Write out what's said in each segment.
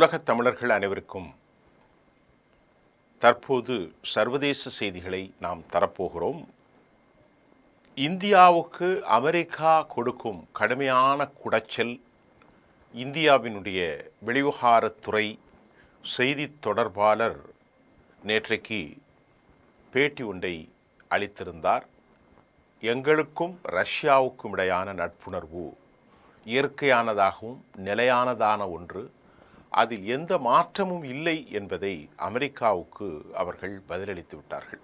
உலகத் தமிழர்கள் அனைவருக்கும் தற்போது சர்வதேச செய்திகளை நாம் தரப்போகிறோம். இந்தியாவுக்கு அமெரிக்கா கொடுக்கும் கடுமையான குடைச்சல் இந்தியாவினுடைய வெளிவிவகாரத்துறை செய்தி தொடர்பாளர் நேற்றைக்கு பேட்டி ஒன்றை அளித்திருந்தார். எங்களுக்கும் ரஷ்யாவுக்கும் இடையான நட்புணர்வு இயற்கையானதாகவும் நிலையானதான ஒன்று, அதில் எந்த மாற்றமும் இல்லை என்பதை அமெரிக்காவுக்கு அவர்கள் பதிலளித்து விட்டார்கள்.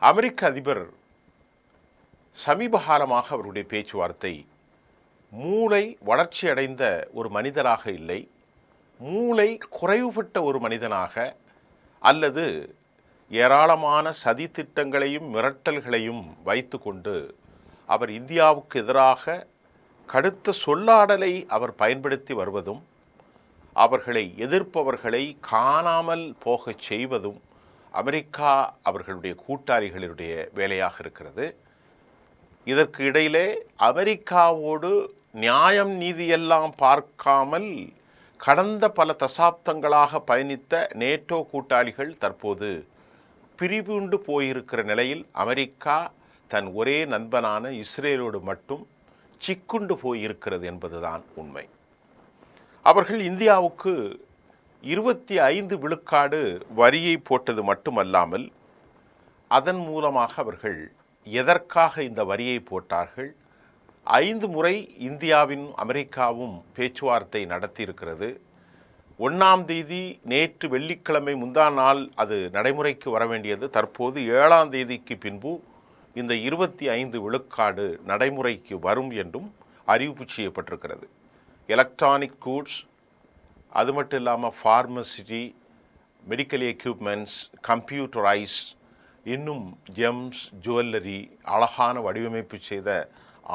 அமெரிக்க அதிபர் சமீப காலமாக அவருடைய பேச்சுவார்த்தை மூளை வளர்ச்சியடைந்த ஒரு மனிதராக இல்லை, மூளை குறைவுபட்ட ஒரு மனிதனாக அல்லது ஏராளமான சதி திட்டங்களையும் மிரட்டல்களையும் வைத்து கொண்டு அவர் இந்தியாவுக்கு எதிராக கடுத்த சொல்லாடலை அவர் பயன்படுத்தி வருவதும் அவர்களை எதிர்ப்பவர்களை காணாமல் போகச் செய்வதும் அமெரிக்கா அவர்களுடைய கூட்டாளிகளுடைய வேலையாக இருக்கிறது. இதற்கு இடையிலே அமெரிக்காவோடு நியாயம் நீதியெல்லாம் பார்க்காமல் கடந்த பல தசாப்தங்களாக பயணித்த நேட்டோ கூட்டாளிகள் தற்போது பிரிவுண்டு போயிருக்கிற நிலையில் அமெரிக்கா தன் ஒரே நண்பனான இஸ்ரேலோடு மட்டும் சிக்குண்டு போயிருக்கிறது என்பதுதான் உண்மை. அவர்கள் இந்தியாவுக்கு 25 விழுக்காடு வரியை போட்டது மட்டுமல்லாமல் அதன் மூலமாக அவர்கள் எதற்காக இந்த வரியை போட்டார்கள்? 5 முறை இந்தியாவும் அமெரிக்காவும் பேச்சுவார்த்தை நடத்தியிருக்கிறது. 1ஆம் தேதி நேற்று வெள்ளிக்கிழமை முந்தா நாள் அது நடைமுறைக்கு வர வேண்டியது தற்போது 7ஆம் தேதிக்கு பின்பு இந்த 25 விழுக்காடு நடைமுறைக்கு வரும் என்றும் அறிவிப்பு செய்யப்பட்டிருக்கிறது. எலக்ட்ரானிக் கூட்ஸ், அது மட்டும் இல்லாமல் ஃபார்மசிட்டி, மெடிக்கல் எக்யூப்மெண்ட்ஸ், கம்ப்யூட்டரைஸ், இன்னும் ஜெம்ஸ், ஜுவல்லரி, அழகான வடிவமைப்பு செய்த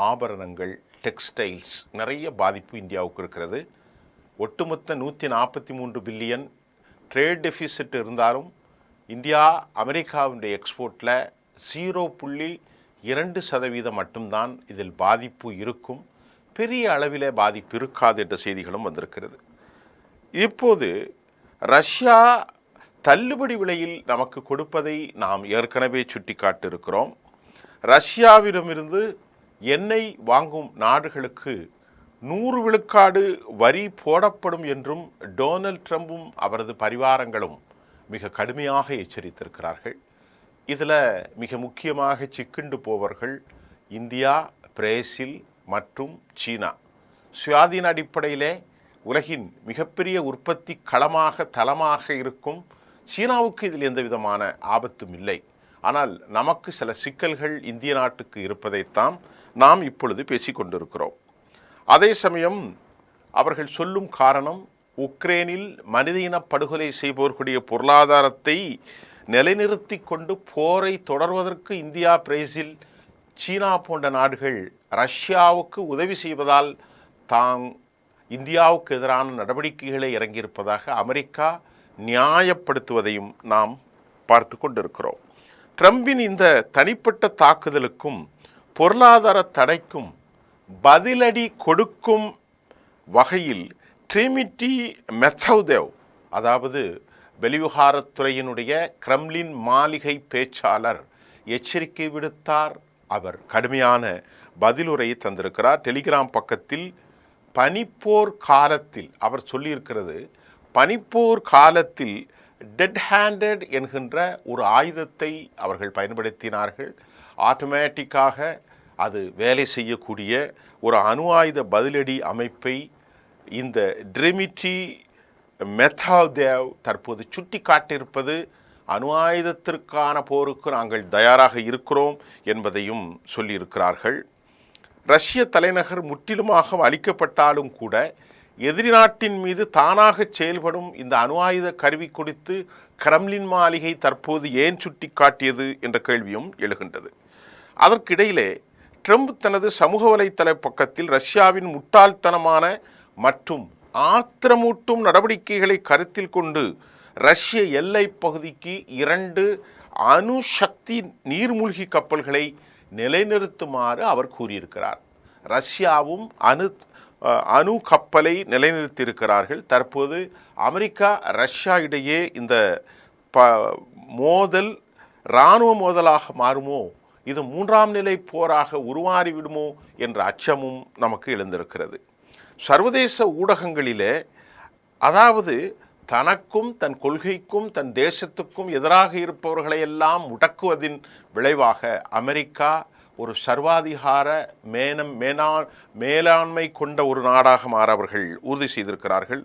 ஆபரணங்கள், டெக்ஸ்டைல்ஸ், நிறைய பாதிப்பு இந்தியாவுக்கு இருக்கிறது. ஒட்டுமொத்த 143 பில்லியன் ட்ரேட் டெஃபிசிட் இருந்தாலும் இந்தியா அமெரிக்காவுடைய எக்ஸ்போர்ட்டில் 0.2% மட்டும்தான் இதில் பாதிப்பு இருக்கும். பெரிய அளவில் பாதிப்பு இருக்காது என்ற செய்திகளும் வந்திருக்கிறது. இப்போது ரஷ்யா தள்ளுபடி விலையில் நமக்கு கொடுப்பதை நாம் ஏற்கனவே சுட்டி காட்டியிருக்கிறோம். ரஷ்யாவிடமிருந்து எண்ணெய் வாங்கும் நாடுகளுக்கு 100 விழுக்காடு வரி போடப்படும் என்றும் டொனால்ட் ட்ரம்பும் அவரது பரிவாரங்களும் மிக கடுமையாக எச்சரித்திருக்கிறார்கள். இதில் மிக முக்கியமாக சிக்குண்டு போவர்கள் இந்தியா, பிரேசில் மற்றும் சீனா. சுயாதீன அடிப்படையிலே உலகின் மிகப்பெரிய உற்பத்தி களமாக தளமாக இருக்கும் சீனாவுக்கு இதில் எந்த விதமான ஆபத்தும் இல்லை. ஆனால் நமக்கு சில சிக்கல்கள் இந்திய நாட்டுக்கு இருப்பதைத்தான் நாம் இப்பொழுது பேசிக்கொண்டிருக்கிறோம். அதே சமயம் அவர்கள் சொல்லும் காரணம் உக்ரைனில் மனித இன படுகொலை செய்பவர்களுடைய பொருளாதாரத்தை நிலைநிறுத்தி கொண்டு போரை தொடர்வதற்கு இந்தியா, பிரேசில், சீனா போன்ற நாடுகள் ரஷ்யாவுக்கு உதவி செய்வதால் தாம் இந்தியாவுக்கு எதிரான நடவடிக்கைகளை இறங்கியிருப்பதாக அமெரிக்கா நியாயப்படுத்துவதையும் நாம் பார்த்து கொண்டிருக்கிறோம். ட்ரம்பின் இந்த தனிப்பட்ட தாக்குதலுக்கும் பொருளாதார தடைக்கும் பதிலடி கொடுக்கும் வகையில் டிமிட்ரி மெத்வதேவ், அதாவது வெளிவிவகாரத்துறையினுடைய கிரெம்ளின் மாளிகை பேச்சாளர் எச்சரிக்கை விடுத்தார். அவர் கடுமையான பதிலுரையை தந்திருக்கிறார். டெலிகிராம் பக்கத்தில் பனிப்போர் காலத்தில் அவர் சொல்லியிருக்கிறது, பனிப்போர் காலத்தில் டெட் ஹேண்டட் என்கின்ற ஒரு ஆயுதத்தை அவர்கள் பயன்படுத்தினார்கள். ஆட்டோமேட்டிக்காக அது வேலை செய்யக்கூடிய ஒரு அணு ஆயுத பதிலடி அமைப்பை இந்த டிமிட்ரி மெத்வதேவ் தற்போது சுட்டி காட்டியிருப்பது அணு ஆயுதத்திற்கான போருக்கு நாங்கள் தயாராக இருக்கிறோம் என்பதையும் சொல்லியிருக்கிறார்கள். ரஷ்ய தலைநகர் முற்றிலுமாக அழிக்கப்பட்டாலும் கூட எதிரி நாட்டின் மீது தானாக செயல்படும் இந்த அணு ஆயுத கருவி குறித்து கிரெம்ளின் மாளிகை தற்போது ஏன் சுட்டி காட்டியது என்ற கேள்வியும் எழுகின்றது. அதற்கிடையிலே ட்ரம்ப் தனது சமூக வலைத்தள பக்கத்தில் ரஷ்யாவின் முட்டாள்தனமான மற்றும் ஆத்திரமூட்டும் நடவடிக்கைகளை கருத்தில் கொண்டு ரஷ்ய எல்லை பகுதிக்கு 2 அணுசக்தி நீர்மூழ்கி கப்பல்களை நிலைநிறுத்துமாறு அவர் கூறியிருக்கிறார். ரஷ்யாவும் அணு அணு கப்பலை நிலைநிறுத்தியிருக்கிறார்கள். தற்போது அமெரிக்கா ரஷ்யா இடையே இந்த மோதல் இராணுவ மோதலாக மாறுமோ, இது 3ஆம் நிலை போராக உருமாறிவிடுமோ என்ற அச்சமும் நமக்கு எழுந்திருக்கிறது. சர்வதேச ஊடகங்களிலே அதாவது தனக்கும் தன் கொள்கைக்கும் தன் தேசத்துக்கும் எதிராக இருப்பவர்களையெல்லாம் முடக்குவதின் விளைவாக அமெரிக்கா ஒரு சர்வாதிகார மேலாண்மை கொண்ட ஒரு நாடாக மாற அவர்கள் உறுதி செய்திருக்கிறார்கள்.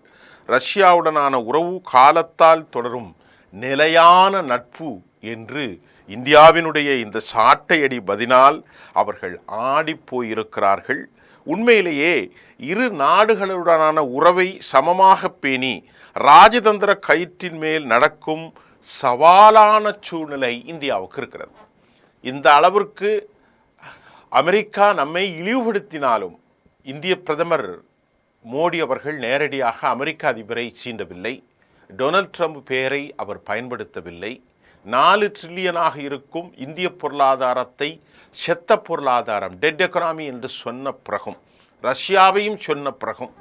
ரஷ்யாவுடனான உறவு காலத்தால் தொடரும் நிலையான நட்பு என்று இந்தியாவினுடைய இந்த சாட்டையடி பதினால் அவர்கள் ஆடிப்போயிருக்கிறார்கள். உண்மையிலேயே இரு நாடுகளுடனான உறவை சமமாக பேணி ராஜதந்திர கயிற்றின் மேல் நடக்கும் சவாலான சூழ்நிலை இந்தியாவுக்கு இருக்கிறது. இந்த அளவிற்கு அமெரிக்கா நம்மை இழிவுபடுத்தினாலும் இந்திய பிரதமர் மோடி அவர்கள் நேரடியாக அமெரிக்க அதிபரை சீண்டவில்லை. டொனால்ட் ட்ரம்ப் பெயரை அவர் பயன்படுத்தவில்லை. 4 ட்ரில்லியனாக இருக்கும் இந்திய பொருளாதாரத்தை செத்த பொருளாதாரம், டெட் எக்கனாமி என்று சொன்ன பிறகும், ரஷ்யாவையும் சொன்ன பிறகும்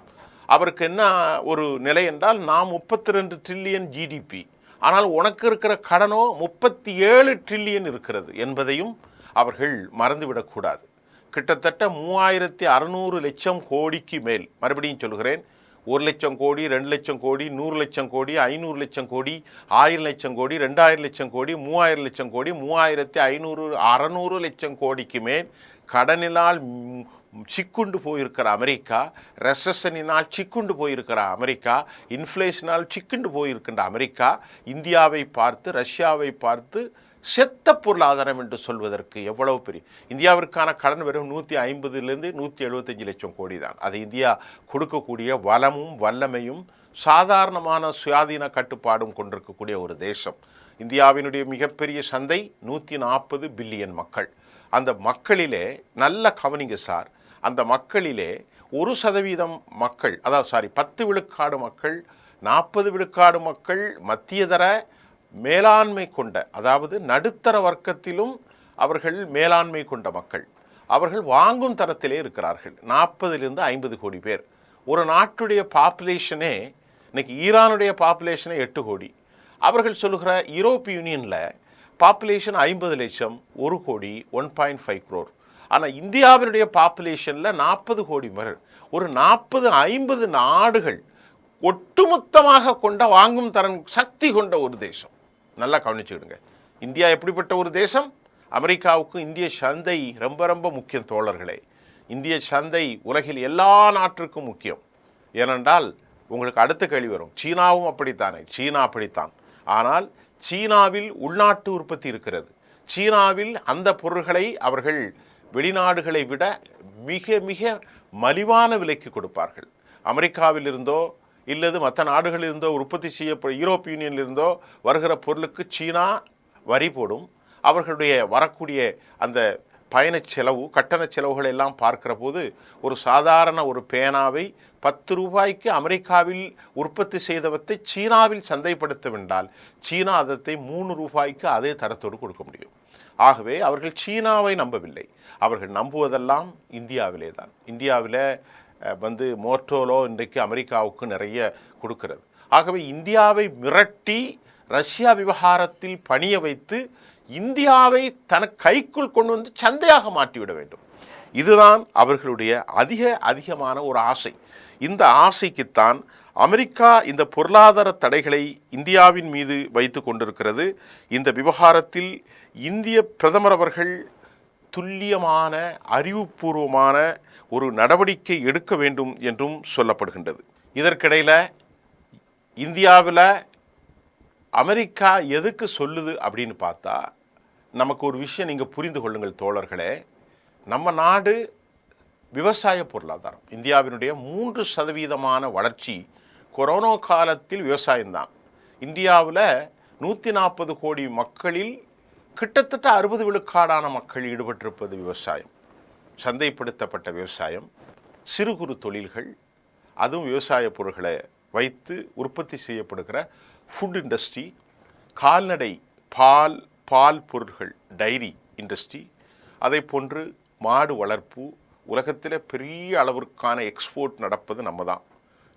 அவருக்கு என்ன ஒரு நிலை என்றால், நாம் 32 ட்ரில்லியன் ஜிடிபி, ஆனால் உனக்கு இருக்கிற கடனோ 37 ட்ரில்லியன் இருக்கிறது என்பதையும் அவர்கள் மறந்துவிடக்கூடாது. கிட்டத்தட்ட 3600 லட்சம் கோடிக்கு மேல், மறுபடியும் சொல்கிறேன், 1 லட்சம் கோடி, 2 லட்சம் கோடி, 100 லட்சம் கோடி, 500 லட்சம் கோடி, 1000 லட்சம் கோடி, 2000 லட்சம் கோடி, 3000 லட்சம் கோடி, 3500 600 லட்சம் கோடிக்கு மேல் கடனினால் சிக்குண்டு போயிருக்கிற அமெரிக்கா, ரெசஷனினால் சிக்குண்டு போயிருக்கிற அமெரிக்கா, இன்ஃப்ளேஷனால் சிக்குண்டு போயிருக்கின்ற அமெரிக்கா இந்தியாவை பார்த்து, ரஷ்யாவை பார்த்து செத்த பொருளாதாரம் என்று சொல்வதற்கு எவ்வளவு பெரிய, இந்தியாவிற்கான கடன் வெறும் 150லிருந்து 175 லட்சம் கோடி தான். அது இந்தியா கொடுக்கக்கூடிய வளமும் வல்லமையும் சாதாரணமான சுயாதீன கட்டுப்பாடும் கொண்டிருக்கக்கூடிய ஒரு தேசம். இந்தியாவினுடைய மிகப்பெரிய சந்தை 140 பில்லியன் மக்கள். அந்த மக்களிலே நல்ல கவனிங்க சார், அந்த மக்களிலே 1% மக்கள், அதாவது 10 விழுக்காடு மக்கள், 40 விழுக்காடு மக்கள் மத்தியதர மேலாண்மை கொண்ட, அதாவது நடுத்தர வர்க்கத்திலும் அவர்கள் மேலாண்மை கொண்ட மக்கள். அவர்கள் வாங்கும் தரத்திலே இருக்கிறார்கள். 40லிருந்து 50 கோடி பேர். ஒரு நாட்டுடைய பாப்புலேஷனே, இன்னைக்கு ஈரானுடைய பாப்புலேஷனே 8 கோடி. அவர்கள் சொல்லுகிற யூரோப்பிய யூனியனில் பாப்புலேஷன் 50 லட்சம், 1 கோடி, 1.5 crore. ஆனால் இந்தியாவினுடைய பாப்புலேஷனில் 40 கோடி பேர். ஒரு 40-50 நாடுகள் ஒட்டுமொத்தமாக கொண்ட வாங்கும் தரம் சக்தி கொண்ட ஒரு தேசம். நல்லா கவனிச்சுக்கிடுங்க. இந்தியா எப்படிப்பட்ட ஒரு தேசம்? அமெரிக்காவுக்கு இந்திய சந்தை ரொம்ப ரொம்ப முக்கியம் தோழர்களே. இந்திய சந்தை உலகில் எல்லா நாட்டிற்கும் முக்கியம். ஏனென்றால் உங்களுக்கு அடுத்த கேள்வி வரும், சீனாவும் அப்படித்தானே? சீனா அப்படித்தான். ஆனால் சீனாவில் உள்நாட்டு உற்பத்தி இருக்கிறது. சீனாவில் அந்த பொருள்களை அவர்கள் வெளிநாடுகளை விட மிக மிக மலிவான விலைக்கு கொடுப்பார்கள். அமெரிக்காவில் இருந்தோ இல்லது மற்ற நாடுகளிலிருந்தோ உற்பத்தி செய்யப்படும் யூரோப்பிய யூனியனிலிருந்தோ வருகிற பொருளுக்கு சீனா வரி போடும். அவர்களுடைய வரக்கூடிய அந்த பயண செலவு, கட்டண செலவுகள் எல்லாம் பார்க்கிற போது ஒரு சாதாரண ஒரு பேனாவை 10 ரூபாய்க்கு அமெரிக்காவில் உற்பத்தி செய்தவற்றை சீனாவில் சந்தைப்படுத்த வேண்டால் சீனா அதத்தை 3 ரூபாய்க்கு அதே தரத்தோடு கொடுக்க முடியும். ஆகவே அவர்கள் சீனாவை நம்பவில்லை. அவர்கள் நம்புவதெல்லாம் இந்தியாவிலே தான். இந்தியாவில் மோட்டோலோ இன்றைக்கு அமெரிக்காவுக்கு நிறைய கொடுக்கிறது. ஆகவே இந்தியாவை மிரட்டி ரஷ்யா விவகாரத்தில் பணிய வைத்து இந்தியாவை தன கைக்குள் கொண்டு வந்து சந்தையாக மாற்றிவிட வேண்டும். இதுதான் அவர்களுடைய அதிகமான ஒரு ஆசை. இந்த ஆசைக்குத்தான் அமெரிக்கா இந்த பொருளாதார தடைகளை இந்தியாவின் மீது வைத்து கொண்டிருக்கிறது. இந்த விவகாரத்தில் இந்திய பிரதமர் அவர்கள் துல்லியமான அறிவுபூர்வமான ஒரு நடவடிக்கை எடுக்க வேண்டும் என்றும் சொல்லப்படுகின்றது. இதற்கிடையில் இந்தியாவில் அமெரிக்கா எதுக்கு சொல்லுது அப்படின்னு பார்த்தா, நமக்கு ஒரு விஷயம் நீங்கள் புரிந்து கொள்ளுங்கள் தோழர்களே. நம்ம நாடு விவசாய பொருளாதாரம். இந்தியாவினுடைய 3% வளர்ச்சி கொரோனா காலத்தில் விவசாயம்தான். இந்தியாவில் 140 கோடி மக்களில் கிட்டத்தட்ட 60 விழுக்காடான மக்கள் ஈடுபட்டிருப்பது விவசாயம். சந்தைப்படுத்தப்பட்ட விவசாயம், சிறு குறு தொழில்கள், அதுவும் விவசாய பொருட்களை வைத்து உற்பத்தி செய்யப்படுகிற ஃபுட் இண்டஸ்ட்ரி, கால்நடை பால் பொருட்கள் டைரி இண்டஸ்ட்ரி, அதை போன்று மாடு வளர்ப்பு, உலகத்தில் பெரிய அளவிற்கான எக்ஸ்போர்ட் நடப்பது நம்ம தான்.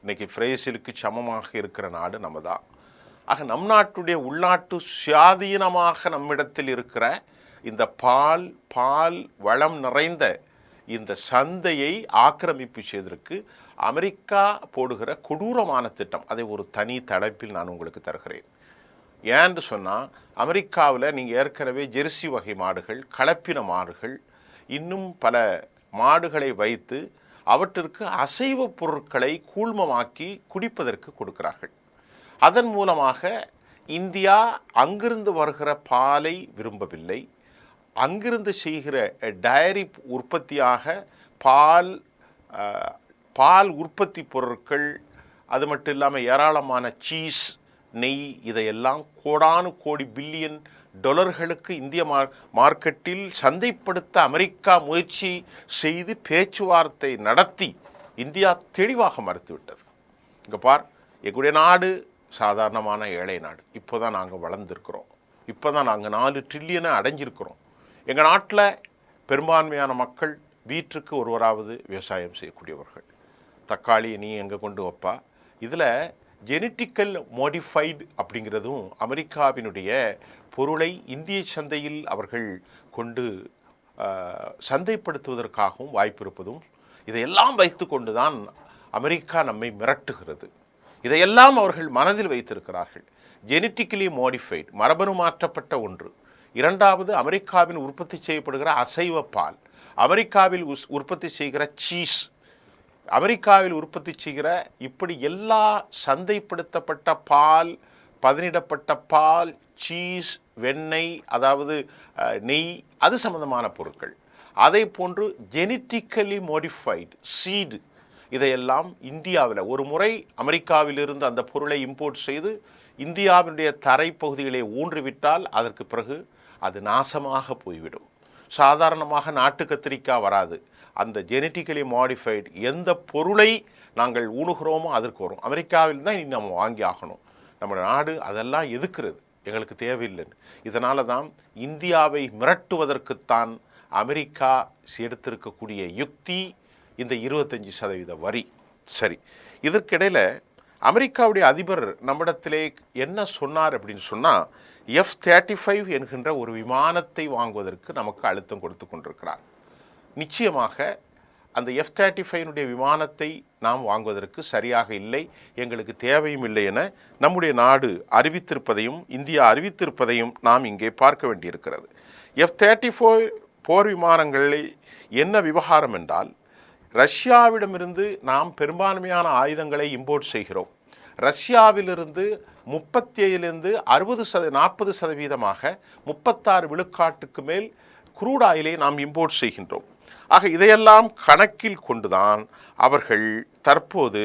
இன்றைக்கி பிரேசிலுக்கு சமமாக இருக்கிற நாடு நம்ம தான். ஆக நம் நாட்டுடைய உள்நாட்டு சுயாதீனமாக நம்மிடத்தில் இருக்கிற இந்த பால் வளம் நிறைந்த இந்த சந்தையை ஆக்கிரமிப்பு செய்வதற்கு அமெரிக்கா போடுகிற கொடூரமான திட்டம், அதை ஒரு தனி தலைப்பில் நான் உங்களுக்கு தருகிறேன். ஏன்னு சொன்னால், அமெரிக்காவில் நீங்கள் ஏற்கனவே ஜெர்சி வகை மாடுகள், கலப்பின மாடுகள், இன்னும் பல மாடுகளை வைத்து அவற்றிற்கு அசைவ பொருட்களை கூழ்மமாக்கி குடிப்பதற்கு கொடுக்கிறார்கள். அதன் மூலமாக இந்தியா அங்கிருந்து வருகிற பாலை விரும்பவில்லை. அங்கிருந்து செய்கிற டயரி உற்பத்தியாக பால் உற்பத்தி பொருட்கள், அது மட்டும் இல்லாமல் ஏராளமான சீஸ், நெய், இதையெல்லாம் கோடானு கோடி பில்லியன் டாலர்களுக்கு இந்திய மார்க்கெட்டில் சந்தைப்படுத்த அமெரிக்கா முயற்சி செய்து பேச்சுவார்த்தை நடத்தி இந்தியா தெளிவாக மறுத்துவிட்டது. இங்கே பார், எங்களுடைய நாடு சாதாரணமான ஏழை நாடு. இப்போ தான் நாங்கள் வளர்ந்துருக்கிறோம். இப்போ தான் நாங்கள் 4 ட்ரில்லியனை அடைஞ்சிருக்கிறோம். எங்கள் நாட்டில் பெரும்பான்மையான மக்கள் வீட்டுக்கு ஒருவராவது விவசாயம் செய்யக்கூடியவர்கள். தக்காளி நீ எங்கே கொண்டு வைப்பா? இதில் ஜெனட்டிக்கல் மோடிஃபைடு அப்படிங்கிறதும் அமெரிக்காவினுடைய பொருளை இந்திய சந்தையில் அவர்கள் கொண்டு சந்தைப்படுத்துவதற்காகவும் வாய்ப்பு இருப்பதும், இதையெல்லாம் வைத்து கொண்டு தான் அமெரிக்கா நம்மை மிரட்டுகிறது. இதையெல்லாம் அவர்கள் மனதில் வைத்திருக்கிறார்கள். ஜெனட்டிக்கலி மோடிஃபைடு, மரபணு மாற்றப்பட்ட ஒன்று. இரண்டாவது, அமெரிக்காவில் உற்பத்தி செய்யப்படுகிற அசைவ பால், அமெரிக்காவில் உற்பத்தி செய்கிற சீஸ், அமெரிக்காவில் உற்பத்தி செய்கிற இப்படி எல்லா சந்தைப்படுத்தப்பட்ட பால், பதனிடப்பட்ட பால், சீஸ், வெண்ணெய், அதாவது நெய், அது சம்பந்தமான பொருட்கள். அதே போன்று ஜெனட்டிக்கலி மோடிஃபைடு சீடு, இதையெல்லாம் இந்தியாவில் ஒரு முறை அமெரிக்காவிலிருந்து அந்த பொருளை இம்போர்ட் செய்து இந்தியாவினுடைய தரைப்பகுதிகளை ஊன்றிவிட்டால் அதற்கு பிறகு அது நாசமாக போய்விடும். சாதாரணமாக நாட்டு கத்திரிக்காய் வராது. அந்த ஜெனட்டிக்கலி மாடிஃபைடு எந்த பொருளை நாங்கள் ஊணுகிறோமோ அதற்கு வரும். அமெரிக்காவில் தான் இனி நம்ம வாங்கி ஆகணும். நம்ம நாடு அதெல்லாம் எதுக்குறது, எங்களுக்கு தேவையில்லைன்னு. இதனால தான் இந்தியாவை மிரட்டுவதற்குத்தான் அமெரிக்கா எடுத்திருக்கக்கூடிய யுக்தி இந்த 25% வரி. சரி, இதற்கிடையில் அமெரிக்காவுடைய அதிபர் நம்மிடத்திலே என்ன சொன்னார் அப்படின்னு சொன்னால், F-35 என்கின்ற ஒரு விமானத்தை வாங்குவதற்கு நமக்கு அழுத்தம் கொடுத்து கொண்டிருக்கிறார். நிச்சயமாக அந்த F-35 விமானத்தை நாம் வாங்குவதற்கு சரியாக இல்லை, எங்களுக்கு தேவையும் இல்லை என நம்முடைய நாடு அறிவித்திருப்பதையும் இந்தியா அறிவித்திருப்பதையும் நாம் இங்கே பார்க்க வேண்டியிருக்கிறது. F-34 போர் விமானங்களை என்ன விவகாரம் என்றால், ரஷ்யாவிடமிருந்து நாம் பெரும்பான்மையான ஆயுதங்களை இம்போர்ட் செய்கிறோம். ரஷ்யாவிலிருந்து 37லிருந்து 40% 36 விழுக்காட்டுக்கு மேல் குரூட் ஆயிலை நாம் இம்போர்ட் செய்கின்றோம். ஆக இதையெல்லாம் கணக்கில் கொண்டுதான் அவர்கள் தற்போது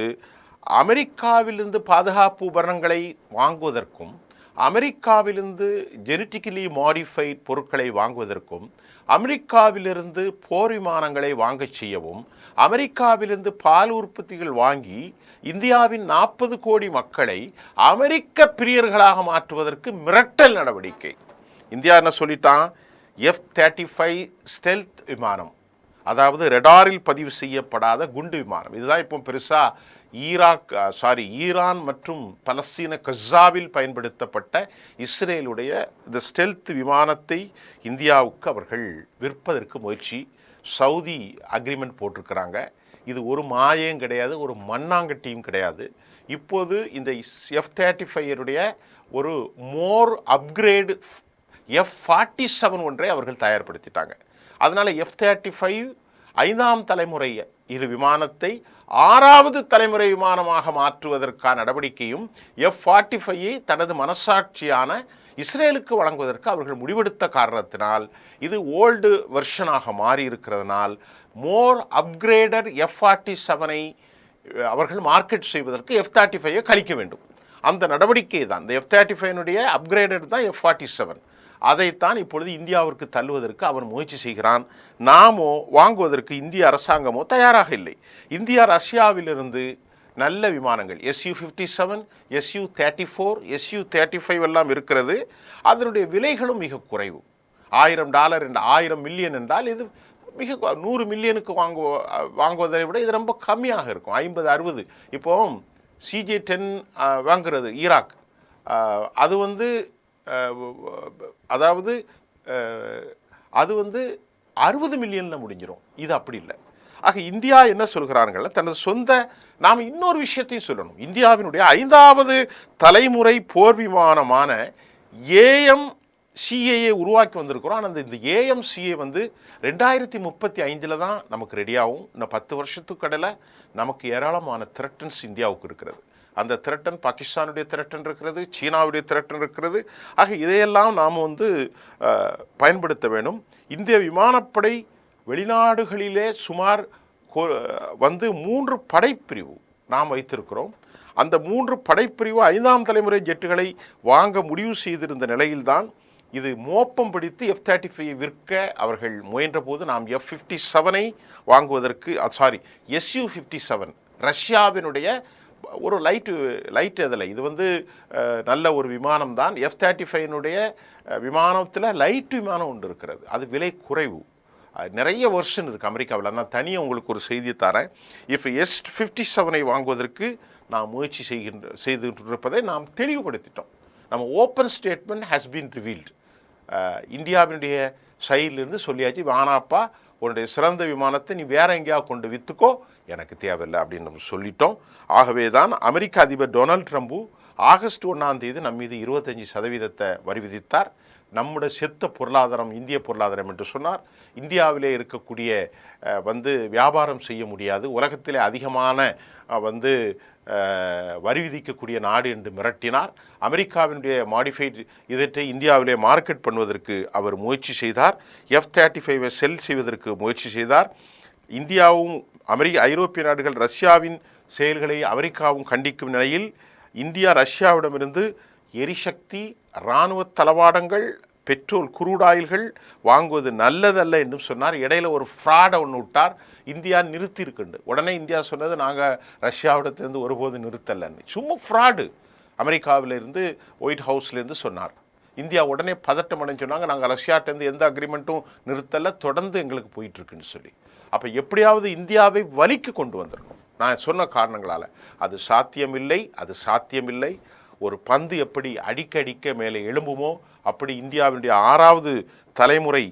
அமெரிக்காவிலிருந்து பாதுகாப்பு உபகரணங்களை வாங்குவதற்கும், அமெரிக்காவிலிருந்து ஜெனட்டிக்கலி மாடிஃபைட் பொருட்களை வாங்குவதற்கும், அமெரிக்காவிலிருந்து போர் விமானங்களை வாங்க செய்யவும், அமெரிக்காவிலிருந்து பால் உற்பத்திகள் வாங்கி இந்தியாவின் 40 கோடி மக்களை அமெரிக்க பிரியர்களாக மாற்றுவதற்கு மிரட்டல் நடவடிக்கை. இந்தியா என்ன சொல்லிட்டான், F-35 ஸ்டெல்த் விமானம், அதாவது ரெடாரில் பதிவு செய்யப்படாத குண்டு விமானம். இதுதான் இப்போ பெருசாக ஈரான் மற்றும் பலஸ்தீன கஸாவில் பயன்படுத்தப்பட்ட இஸ்ரேலுடைய இந்த ஸ்டெல்த் விமானத்தை இந்தியாவுக்கு அவர்கள் விற்பதற்கு முயற்சி, சவுதி அக்ரிமெண்ட் போட்டிருக்கிறாங்க. இது ஒரு மாயம் கிடையாது, ஒரு மண்ணாங்கட்டியும் கிடையாது. இப்போது இந்த F-35 ஒரு மோர் அப்கிரேடு F-47 ஒன்றை அவர்கள் தயார்படுத்திட்டாங்க. அதனால் F-35 5ஆம் தலைமுறை விமானத்தை 6வது தலைமுறை விமானமாக மாற்றுவதற்கான நடவடிக்கையும் F-45 தனது மனசாட்சியான இஸ்ரேலுக்கு வழங்குவதற்கு அவர்கள் முடிவெடுத்த காரணத்தினால், இது ஓல்டு வெர்ஷனாக மாறி இருக்கிறதுனால் மோர் அப்கிரேடட் F-47 அவர்கள் மார்க்கெட் செய்வதற்கு F-35 கழிக்க வேண்டும். அந்த நடவடிக்கை தான் இந்த F-35 அப்கிரேடட் தான் F-47. அதைத்தான் இப்பொழுது இந்தியாவிற்கு தள்ளுவதற்கு அவன் முயற்சி செய்கிறான். நாமோ வாங்குவதற்கு இந்திய அரசாங்கமோ தயாராக இல்லை. இந்தியா ரஷ்யாவிலிருந்து நல்ல விமானங்கள் Su-57, Su-34, Su-35 எல்லாம் இருக்கிறது. அதனுடைய விலைகளும் மிக குறைவு. $1000 $1,000 மில்லியன் என்றால் இது மிக 100 மில்லியனுக்கு வாங்குவதை விட இது ரொம்ப கம்மியாக இருக்கும், 50-60. இப்போ CJ-10 வாங்குறது ஈராக், அது வந்து அதாவது அது வந்து 60 மில்லியனில் முடிஞ்சிடும். இது அப்படி இல்லை. ஆக இந்தியா என்ன சொல்கிறார்கள், தனது சொந்த, நாம் இன்னொரு விஷயத்தையும் சொல்லணும். இந்தியாவினுடைய 5வது தலைமுறை போர் விமானமான AMCA உருவாக்கி வந்திருக்கிறோம். ஆனால் இந்த AMCA வந்து 2035 தான் நமக்கு ரெடியாகும். இன்னும் 10 வருஷத்துக்கு இடையில நமக்கு ஏராளமான த்ரெட்டன்ஸ் இந்தியாவுக்கு இருக்கிறது. அந்த த்ரெட்டன் பாகிஸ்தானுடைய த்ரெட்டன் இருக்கிறது, சீனாவுடைய த்ரெட்டன் இருக்கிறது. ஆக இதையெல்லாம் நாம் வந்து பயன்படுத்த வேண்டும். இந்திய விமானப்படை வெளிநாடுகளிலே சுமார் வந்து 3 படைப்பிரிவு நாம் வைத்திருக்கிறோம். அந்த 3 படைப்பிரிவு 5ஆம் தலைமுறை ஜெட்டுகளை வாங்க முடிவு செய்திருந்த நிலையில்தான் இது மோப்பம் பிடித்து F-35 விற்க அவர்கள் முயன்ற போது நாம் F-57 வாங்குவதற்கு Su-57 ரஷ்யாவினுடைய ஒரு லைட் அதில் இது வந்து நல்ல ஒரு விமானம் தான். F-35 விமானத்தில் லைட் விமானம் ஒன்று இருக்கிறது, அது விலை குறைவு. நிறைய வெர்ஷன் இருக்குது அமெரிக்காவில். நான் தனியாக உங்களுக்கு ஒரு செய்தி தரேன். F-57 வாங்குவதற்கு நாம் முயற்சி செய்திருப்பதை நாம் தெளிவுபடுத்திட்டோம். நம்ம open statement has been revealed. இந்தியாவினுடைய சைட்லேருந்து சொல்லியாச்சு, வானாப்பா உன்னுடைய சிறந்த விமானத்தை நீ வேற எங்கேயாவது கொண்டு விற்றுக்கோ, எனக்கு தேவையில்லை அப்படின்னு நம்ம சொல்லிட்டோம். ஆகவே தான் அமெரிக்க அதிபர் டொனால்ட் ட்ரம்ப் ஆகஸ்ட் 1ஆம் தேதி நம் மீது 25% வரி விதித்தார். நம்முடைய செத்த பொருளாதாரம் இந்திய பொருளாதாரம் என்று சொன்னார். இந்தியாவிலே இருக்கக்கூடிய வந்து வியாபாரம் செய்ய முடியாது, உலகத்திலே அதிகமான வந்து வரி விதிக்கக்கூடிய நாடு என்று மிரட்டினார். அமெரிக்காவினுடைய மாடிஃபைடு இதற்றை இந்தியாவிலே மார்க்கெட் பண்ணுவதற்கு அவர் முயற்சி செய்தார். F-35 செல் செய்வதற்கு முயற்சி செய்தார். இந்தியாவும் ஐரோப்பிய நாடுகள் ரஷ்யாவின் செயல்களை அமெரிக்காவும் கண்டிக்கும் நிலையில் இந்தியா ரஷ்யாவிடமிருந்து எரிசக்தி, இராணுவ தளவாடங்கள், பெட்ரோல், குரூடாயில்கள் வாங்குவது நல்லதல்ல என்று சொன்னார். இடையில ஒரு ஃப்ராடை ஒன்று விட்டார், இந்தியா நிறுத்தி இருக்குண்டு. உடனே இந்தியா சொன்னது, நாங்கள் ரஷ்யாவிடத்திலிருந்து ஒருபோது நிறுத்தலைன்னு. சும்மா ஃப்ராடு. அமெரிக்காவிலிருந்து ஒயிட் ஹவுஸ்லேருந்து சொன்னார். இந்தியா உடனே பதட்டம் அடைஞ்சு சொன்னாங்க, நாங்கள் ரஷ்யாட்டேருந்து எந்த அக்ரிமெண்ட்டும் நிறுத்தலை, தொடர்ந்து எங்களுக்கு போயிட்டுருக்குன்னு சொல்லி. அப்போ எப்படியாவது இந்தியாவை வலிக்கு கொண்டு வந்துடணும். நான் சொன்ன காரணங்களால் அது சாத்தியமில்லை. ஒரு பந்து எப்படி அடிக்க மேலே எழும்புமோ அப்படி இந்தியாவினுடைய 6வது தலைமுறை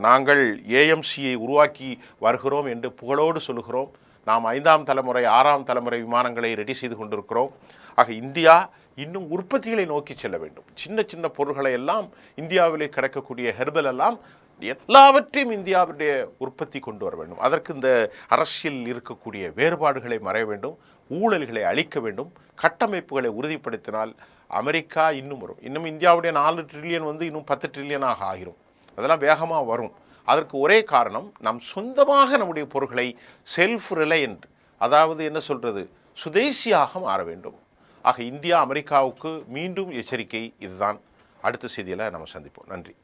நாங்கள் AMCA உருவாக்கி வருகிறோம் என்று புகழோடு சொல்லுகிறோம். நாம் 5ஆம் தலைமுறை 6ஆம் தலைமுறை விமானங்களை ரெடி செய்து கொண்டிருக்கிறோம். ஆக இந்தியா இன்னும் உற்பத்திகளை நோக்கி செல்ல வேண்டும். சின்ன சின்ன பொருட்களை எல்லாம் இந்தியாவிலே கிடைக்கக்கூடிய ஹெர்பல் எல்லாம் எல்லாவற்றையும் இந்தியாவுடைய உற்பத்தி கொண்டு வர வேண்டும். அதற்கு இந்த அரசியல் இருக்கக்கூடிய வேறுபாடுகளை மறைய வேண்டும், ஊழல்களை அழிக்க வேண்டும், கட்டமைப்புகளை உறுதிப்படுத்தினால் அமெரிக்கா இன்னும் வரும். இன்னும் இந்தியாவுடைய 4 ட்ரில்லியன் வந்து இன்னும் 10 ட்ரில்லியனாக ஆகிரும். அதெல்லாம் வேகமாக வரும். அதற்கு ஒரே காரணம், நம் சொந்தமாக நம்முடைய பொருட்களை செல்ஃப் ரிலையன்ட், அதாவது என்ன சொல்கிறது, சுதேசியாக மாற வேண்டும். ஆக இந்தியா அமெரிக்காவுக்கு மீண்டும் எச்சரிக்கை இதுதான். அடுத்த செய்தியில் நம்ம சந்திப்போம். நன்றி.